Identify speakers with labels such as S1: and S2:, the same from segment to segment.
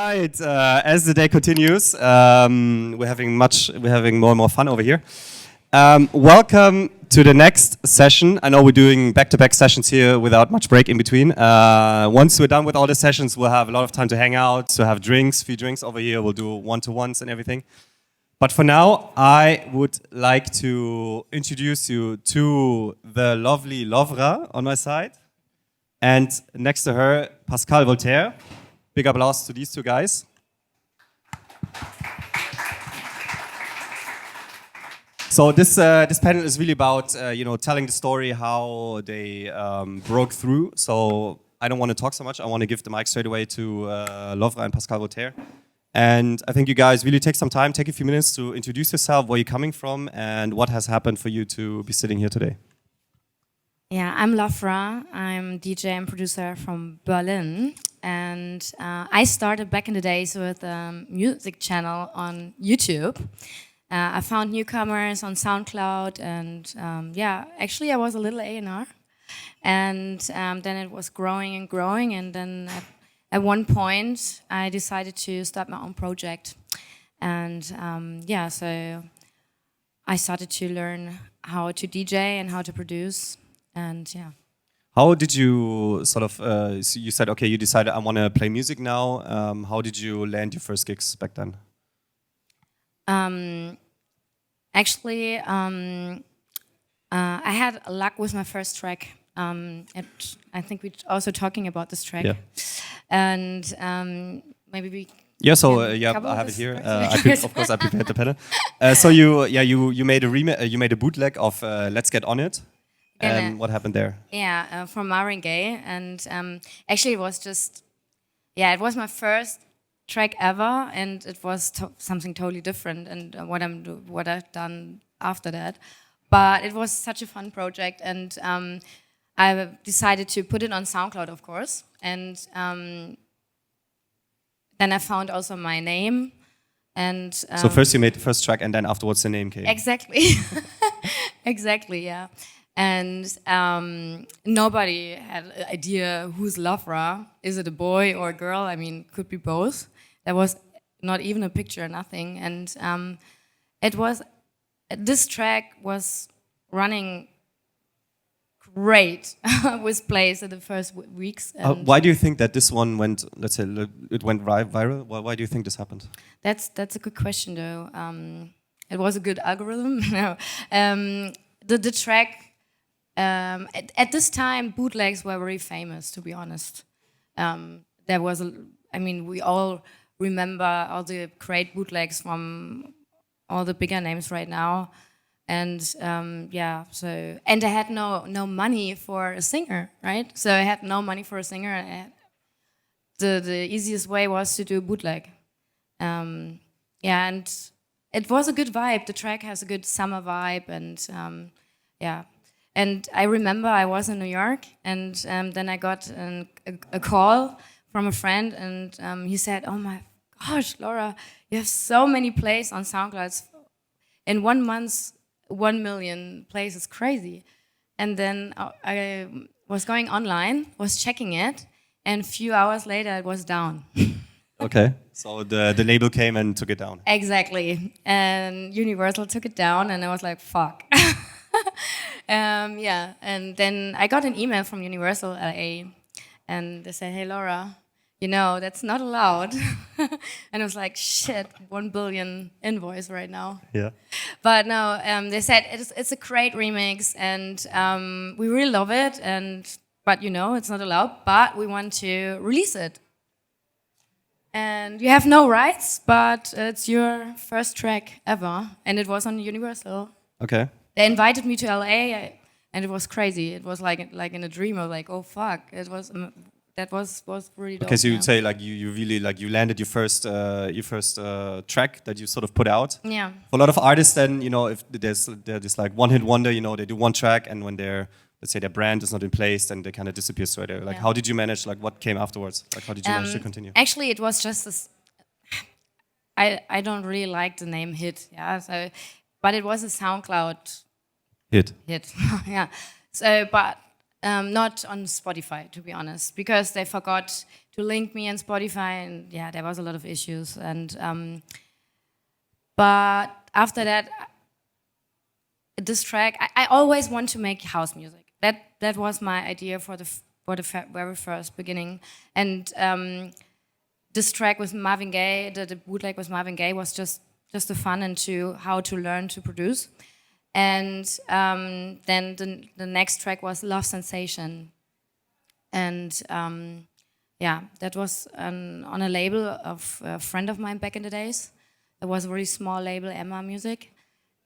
S1: right. As the day continues, we're having more and more fun over here. Welcome to the next session. I know we're doing back-to-back sessions here without much break in between. Once we're done with all the sessions, we'll have a lot of time to hang out, to have drinks, few drinks over here. We'll do one-to-ones and everything. But for now, I would like to introduce you to the lovely LOVRA on my side, and next to her, Pascale Volataire. Big applause to these two guys. So this panel is really about telling the story how they broke through. So I don't want to talk so much. I want to give the mic straight away to LOVRA and Pascale Volataire. And I think you guys really take some time, take a few minutes to introduce yourself, where you're coming from, and what has happened for you to be sitting here today.
S2: Yeah, I'm LOVRA. I'm DJ and producer from Berlin. And I started back in the days with a music channel on YouTube. I found newcomers on SoundCloud, and actually I was a little A&R. And then it was growing and growing, and then at one point I decided to start my own project. And so I started to learn how to DJ and how to produce, and yeah.
S1: How did you sort of, so you said, okay, you decided I want to play music now. How did you land your first gigs back then?
S2: Actually, I had luck with my first track. I think we're also talking about this track.
S1: Yeah.
S2: And maybe we...
S1: Yeah, so I have it here. Of course, I prepared the panel. So you made a bootleg of Let's Get On It. And what happened there?
S2: Yeah, from Marvin Gaye, and actually it was just, it was my first track ever, and it was something totally different, and what I've done after that. But it was such a fun project, and I decided to put it on SoundCloud, of course, and then I found also my name, and
S1: so first you made the first track, and then afterwards the name came.
S2: Exactly, exactly, yeah. And nobody had an idea who's LOVRA. Is it a boy or a girl? I mean, could be both. There was not even a picture, nothing. And this track was running great with plays in the first weeks.
S1: Why do you think that this one went, let's say, it went viral? Why do you think this happened?
S2: That's a good question, though. It was a good algorithm. No. The track... at this time, bootlegs were very famous, to be honest. There was, we all remember all the great bootlegs from all the bigger names right now. And and I had no money for a singer, right? So I had no money for a singer. And the easiest way was to do a bootleg. And it was a good vibe. The track has a good summer vibe, and And I remember I was in New York, and then I got a call from a friend, and he said, "Oh my gosh, Laura, you have so many plays on SoundCloud. In 1 month, 1 million plays is crazy." And then I was going online, was checking it, and a few hours later it was down.
S1: Okay, so the label came and took it down.
S2: Exactly, and Universal took it down, and I was like, fuck. And then I got an email from Universal LA, and they said, "Hey Laura, that's not allowed." And I was like, shit, 1 billion invoice right now.
S1: Yeah.
S2: But no, they said it's a great remix, and we really love it, but it's not allowed, but we want to release it. And you have no rights, but it's your first track ever, and it was on Universal.
S1: Okay.
S2: They invited me to LA, and it was crazy. It was like in a dream. I was like, oh fuck! That was really dope.
S1: Okay, so you'd say you really you landed your first track that you sort of put out.
S2: Yeah.
S1: For a lot of artists, then if they're just like one hit wonder, they do one track, and when let's say their brand is not in place, then they kind of disappear straight away. How did you manage? What came afterwards? How did you manage to continue?
S2: Actually, it was just this. I don't really like the name hit. Yeah. So, but it was a SoundCloud.
S1: Hit.
S2: Yeah. So, but not on Spotify, to be honest, because they forgot link me and Spotify, and yeah, there was a lot of issues. And but after that, this track, I always want to make house music. That was my idea for the very first beginning. And this track with Marvin Gaye, the bootleg with Marvin Gaye, was just the fun and how to learn to produce. And then the next track was Love Sensation. And yeah, that was on a label of a friend of mine back in the days. It was a very small label, Emma Music.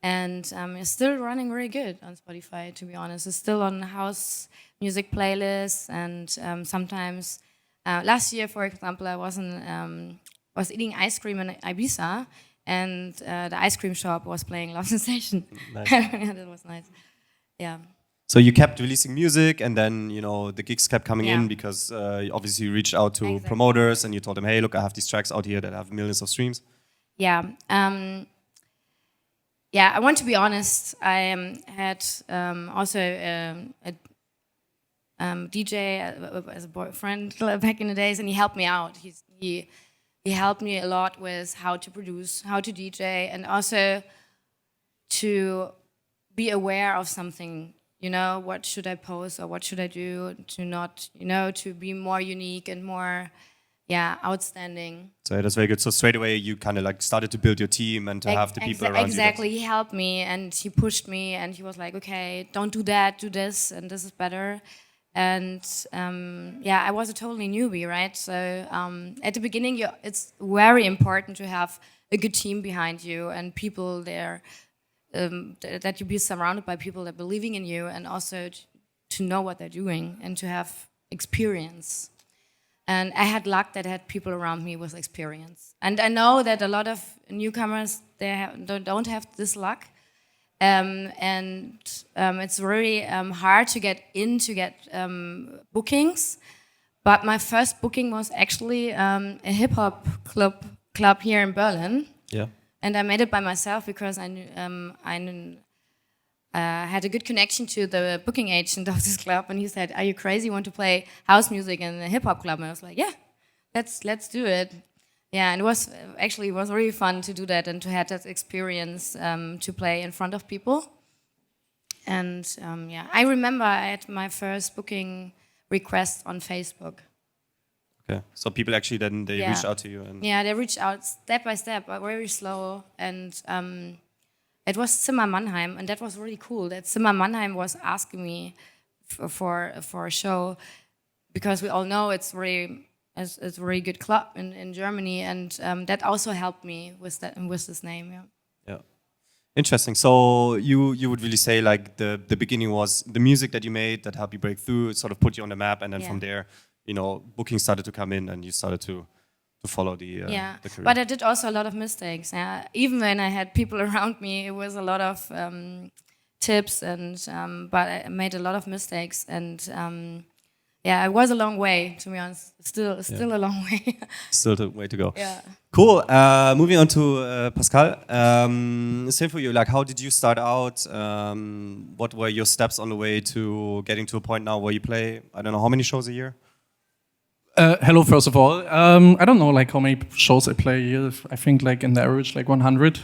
S2: And it's still running very good on Spotify, to be honest. It's still on house music playlists. And sometimes, last year, for example, I was eating ice cream in Ibiza. And the ice cream shop was playing Love Sensation.
S1: Nice.
S2: Yeah, that was nice. Yeah.
S1: So you kept releasing music, and then the gigs kept coming in
S2: Yeah.
S1: because obviously you reached out to
S2: Exactly.
S1: promoters and you told them, hey, look, I have these tracks out here that have millions of streams.
S2: Yeah. Yeah, I want to be honest. I had also a DJ as a boyfriend back in the days, and he helped me out. He helped me a lot with how to produce, how to DJ, and also to be aware of something. What should I post or what should I do to not, to be more unique and more, outstanding.
S1: So that's very good. So straight away you kind of like started to build your team and to have the people around
S2: Exactly. He helped me and he pushed me and he was like, okay, don't do that, do this, and this is better. And I was a totally newbie, right? So at the beginning, it's very important to have a good team behind you and people there, that you be surrounded by people that believing in you, and also to know what they're doing and to have experience. And I had luck that I had people around me with experience. And I know that a lot of newcomers, they don't have this luck. It's very hard to get bookings. But my first booking was actually a hip-hop club here in Berlin.
S1: Yeah.
S2: And I made it by myself because I had a good connection to the booking agent of this club, and he said, "Are you crazy? You want to play house music in a hip hop club?" And I was like, "Yeah, let's do it." Yeah, and it was really fun to do that and to have that experience to play in front of people. And I remember I had my first booking request on Facebook.
S1: Okay, so people actually then they reached out to you and
S2: they reached out step by step, but very slow. And it was Zimmer Mannheim, and that was really cool. That Zimmer Mannheim was asking me for a show, because we all know it's a very good club in Germany, and that also helped me with this name. Yeah.
S1: Yeah. Interesting. So you would really say like the beginning was the music that you made that helped you break through, it sort of put you on the map, and then from there, bookings started to come in, and you started to follow the career.
S2: But I did also a lot of mistakes. Yeah, even when I had people around me, it was a lot of tips, and but I made a lot of mistakes, and it was a long way, to be honest. Still a long way.
S1: Still a way to go.
S2: Yeah.
S1: Cool. Moving on to Pascal. Same for you. Like, how did you start out? What were your steps on the way to getting to a point now where you play, I don't know, how many shows a year?
S3: Hello, first of all. I don't know like how many shows I play a year. I think like in the average like 100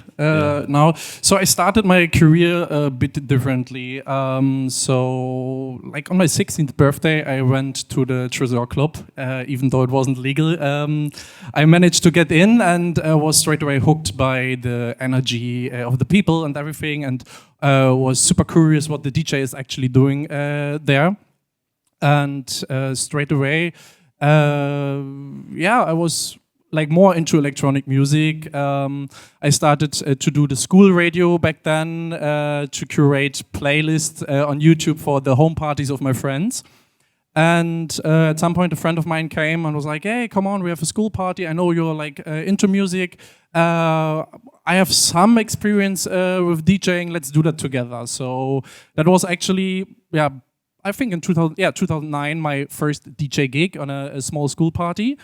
S3: now. So I started my career a bit differently. So like on my 16th birthday, I went to the Tresor Club, even though it wasn't legal. I managed to get in and was straight away hooked by the energy of the people and everything, and was super curious what the DJ is actually doing there. And straight away, I was like more into electronic music. I started to do the school radio back then, to curate playlists on YouTube for the home parties of my friends. And at some point a friend of mine came and was like, "Hey, come on, we have a school party. I know you're like into music. I have some experience with DJing. Let's do that together." So that was actually, I think in 2009, my first DJ gig on a small school party.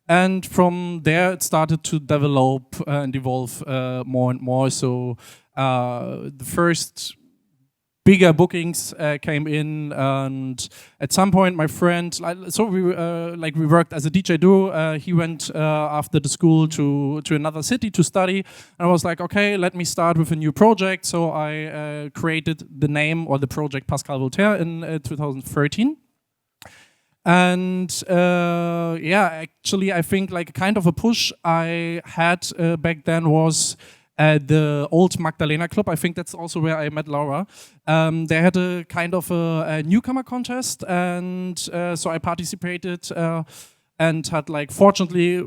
S3: And from there, it started to develop and evolve more and more. So the first bigger bookings came in, and at some point my friend, we worked as a DJ duo. He went after the school to another city to study, and I was like, okay, let me start with a new project. So I created the name or the project Pascale Volataire in 2013. And actually, I think like kind of a push I had back then was the old Magdalena Club. I think that's also where I met Laura. They had a kind of a newcomer contest, and so I participated and had like, fortunately,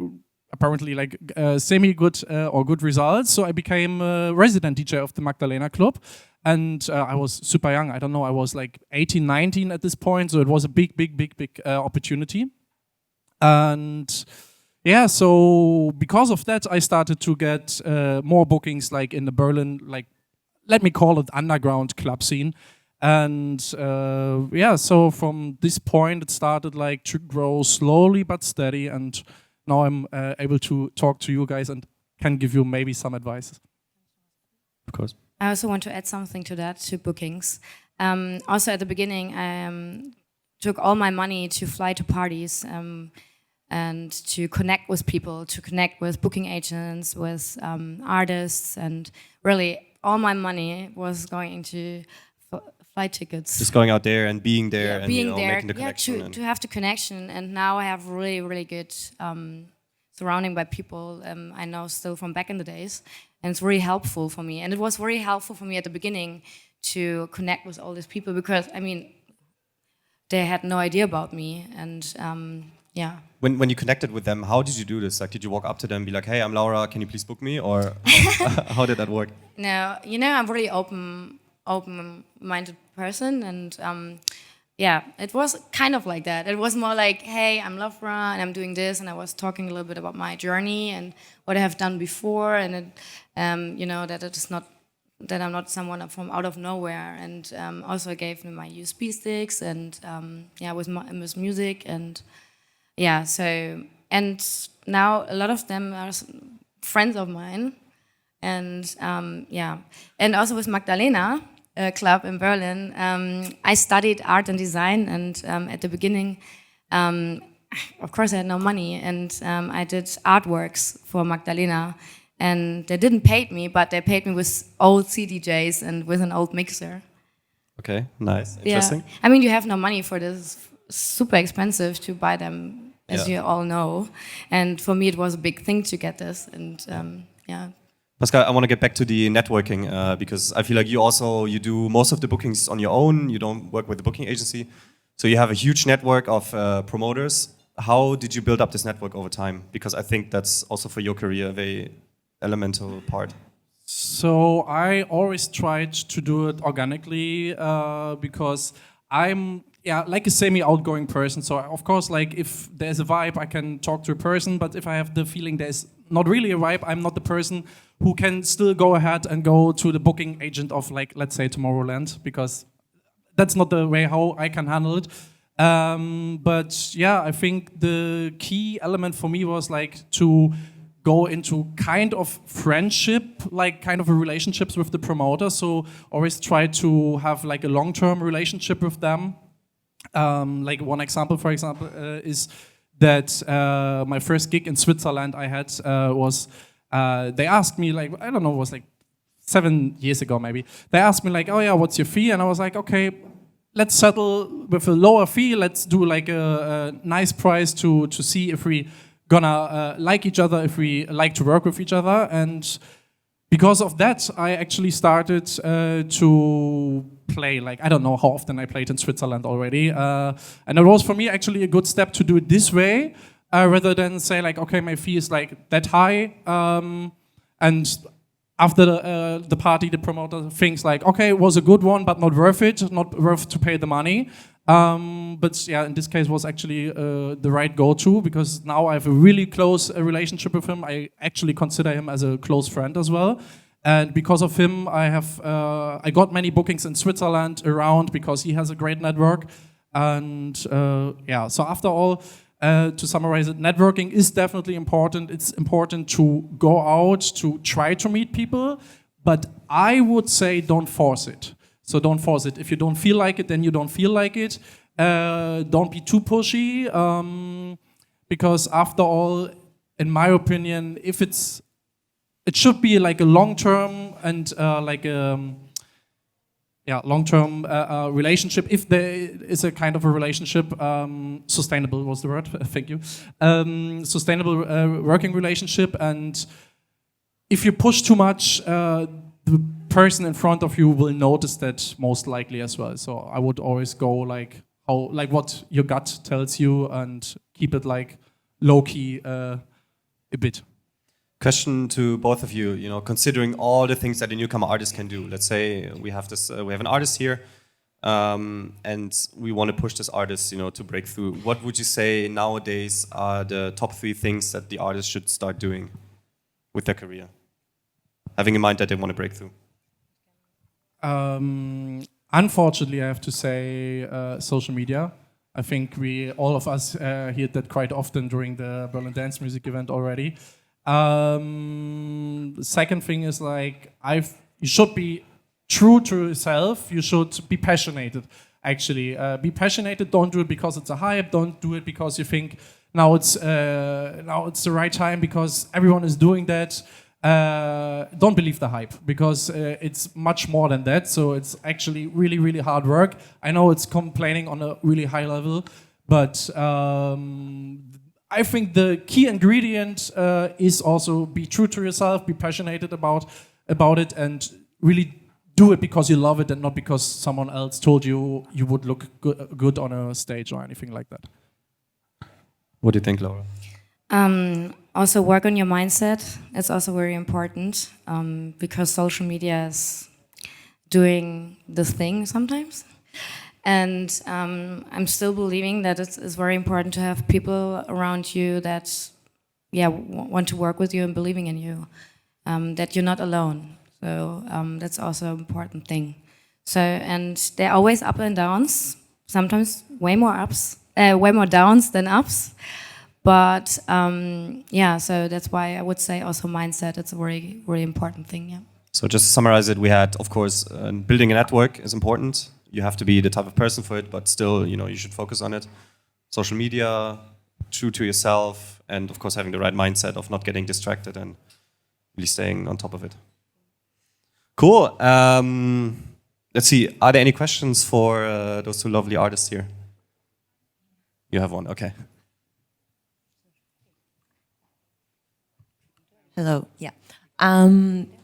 S3: apparently like semi-good or good results. So I became a resident DJ of the Magdalena Club. And I was super young. I don't know, I was like 18, 19 at this point. So it was a big opportunity. And yeah, so because of that, I started to get more bookings like in the Berlin, like, let me call it underground club scene. And so from this point, it started like to grow slowly but steady. And now I'm able to talk to you guys and can give you maybe some advice.
S1: Of course.
S2: I also want to add something to that, to bookings. Also at the beginning, I took all my money to fly to parties and to connect with people, to connect with booking agents, with artists, and really all my money was going into flight tickets.
S1: Just going out there and being there and
S2: being there,
S1: making the connection.
S2: To have the connection. And now I have really good surrounding by people I know still from back in the days. And it's really helpful for me. And it was very helpful for me at the beginning to connect with all these people because, I mean, they had no idea about me. And
S1: When you connected with them, how did you do this? Like, did you walk up to them and be like, hey, I'm Laura, can you please book me? Or how did that work?
S2: No, I'm a really open-minded person. And it was kind of like that. It was more like, hey, I'm LOVRA and I'm doing this. And I was talking a little bit about my journey and what I have done before. And, that it's not, that I'm not someone from out of nowhere. And also gave me my USB sticks and, with music. And and now a lot of them are friends of mine. And, and also with Magdalena Club in Berlin, I studied art and design, and at the beginning, of course I had no money, and I did artworks for Magdalena, and they didn't pay me, but they paid me with old CDJs and with an old mixer.
S1: Okay, nice, interesting.
S2: Yeah. I mean, you have no money for this, super expensive to buy them, as you all know, and for me it was a big thing to get this, and
S1: Pascale, I want to get back to the networking because I feel like you do most of the bookings on your own. You don't work with the booking agency. So you have a huge network of promoters. How did you build up this network over time? Because I think that's also for your career a very elemental part.
S3: So I always tried to do it organically because I'm like a semi-outgoing person. So of course, like if there's a vibe, I can talk to a person. But if I have the feeling there's not really a vibe, I'm not the person who can still go ahead and go to the booking agent of, like, let's say Tomorrowland, because that's not the way how I can handle it. But yeah, I think the key element for me was like to go into kind of friendship, like kind of a relationships with the promoter. So always try to have like a long-term relationship with them. Like one example, for example, is that my first gig in Switzerland I had was, they asked me, like, I don't know, it was like 7 years ago maybe. They asked me like, oh yeah, what's your fee? And I was like, okay, let's settle with a lower fee. Let's do like a nice price to see if we gonna like each other, if we like to work with each other. And because of that, I actually started to play, like, I don't know how often I played in Switzerland already. And it was for me actually a good step to do it this way, rather than say like, okay, my fee is like that high. And after the party, the promoter thinks like, okay, it was a good one, but not worth it, not worth to pay the money. But yeah, in this case was actually the right go-to, because now I have a really close relationship with him. I actually consider him as a close friend as well. And because of him, I got many bookings in Switzerland around, because he has a great network. And so after all, to summarize it, networking is definitely important. It's important to go out, to try to meet people, but I would say don't force it. So don't force it. If you don't feel like it, then you don't feel like it. Don't be too pushy, because after all, in my opinion, it should be like a long-term and long-term relationship. If there is a kind of a relationship, sustainable was the word. Thank you. Sustainable working relationship, and if you push too much, the person in front of you will notice that most likely as well. So I would always go like what your gut tells you, and keep it like low key a bit.
S1: Question to both of you, considering all the things that a newcomer artist can do. Let's say we have an artist here, and we want to push this artist, to break through. What would you say nowadays are the top 3 things that the artist should start doing with their career, having in mind that they want to break through?
S3: Unfortunately, I have to say social media. I think all of us hear that quite often during the Berlin Dance Music event already. The second thing is you should be true to yourself. You should be passionate. Actually, be passionate. Don't do it because it's a hype. Don't do it because you think now it's the right time because everyone is doing that. Don't believe the hype, because it's much more than that. So it's actually really, really hard work. I know it's complaining on a really high level, but I think the key ingredient is also be true to yourself, be passionate about it, and really do it because you love it and not because someone else told you would look good on a stage or anything like that.
S1: What do you think, Laura?
S2: Also work on your mindset. It's also very important, because social media is doing this thing sometimes. And I'm still believing that it's very important to have people around you that want to work with you and believing in you, that you're not alone. So that's also an important thing. So, and there are always ups and downs, sometimes way more downs than ups. But so that's why I would say also mindset, it's a very, very important thing, yeah.
S1: So just to summarize it, we had, of course, building a network is important. You have to be the type of person for it, but still, you should focus on it. Social media, true to yourself, and of course having the right mindset of not getting distracted and really staying on top of it. Cool. Let's see, are there any questions for those 2 lovely artists here? You have one, okay.
S4: Hello. Yeah.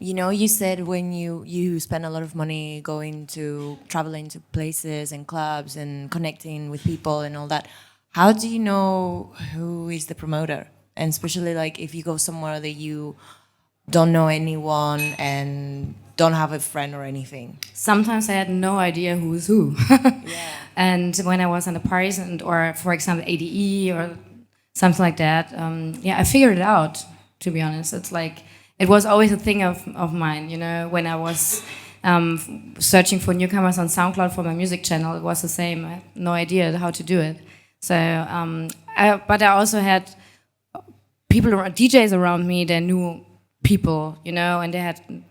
S4: You said when you spend a lot of money traveling to places and clubs and connecting with people and all that. How do you know who is the promoter? And especially if you go somewhere that you don't know anyone and don't have a friend or anything.
S2: Sometimes I had no idea who is who.
S4: Yeah.
S2: And when I was in the parties or for example ADE or something like that, I figured it out. To be honest, it's it was always a thing of mine, when I was searching for newcomers on SoundCloud for my music channel, it was the same. I had no idea how to do it. So, but I also had people, DJs around me that knew people, and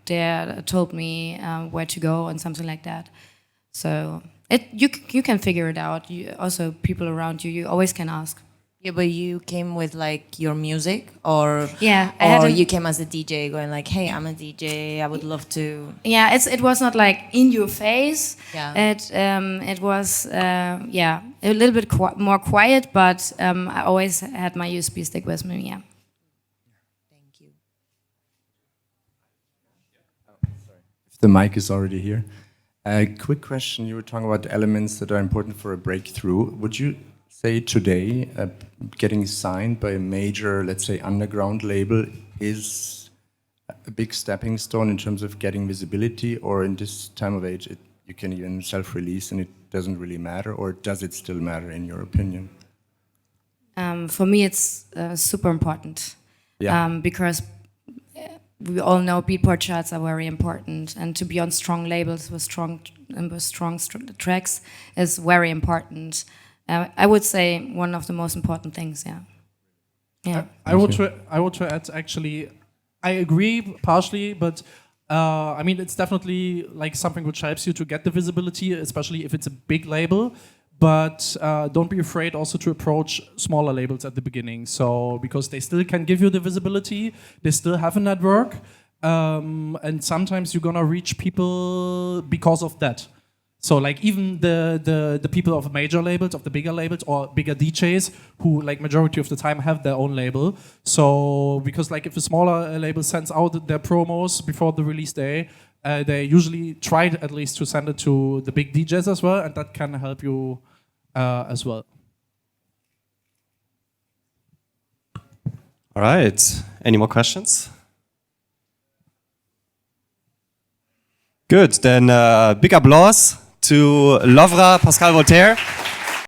S2: they told me where to go and something like that. So you can figure it out. Also, people around you always can ask.
S4: Yeah, but you came with your music, or you came as a DJ, going hey, I'm a DJ, I would love to.
S2: Yeah, it was not in your face.
S4: Yeah.
S2: It was a little bit more quiet, but I always had my USB stick with me. Yeah.
S4: Thank you.
S5: If the mic is already here, a quick question. You were talking about elements that are important for a breakthrough. Would you say today getting signed by a major, let's say, underground label is a big stepping stone in terms of getting visibility, or in this time of age you can even self-release and it doesn't really matter, or does it still matter in your opinion?
S2: For me it's super important, because we all know Beatport charts are very important, and to be on strong labels with strong tracks is very important. I would say one of the most important things, yeah.
S3: I would to add, actually, I agree partially, but I mean, it's definitely like something which helps you to get the visibility, especially if it's a big label. But don't be afraid also to approach smaller labels at the beginning. So because they still can give you the visibility, they still have a network, and sometimes you're gonna reach people because of that. So like even the people of major labels, of the bigger labels or bigger DJs who like majority of the time have their own label. So because like if a smaller label sends out their promos before the release day, they usually try at least to send it to the big DJs as well, and that can help you as well.
S1: All right. Any more questions? Good. Then big applause to LOVRA Pascale Volataire.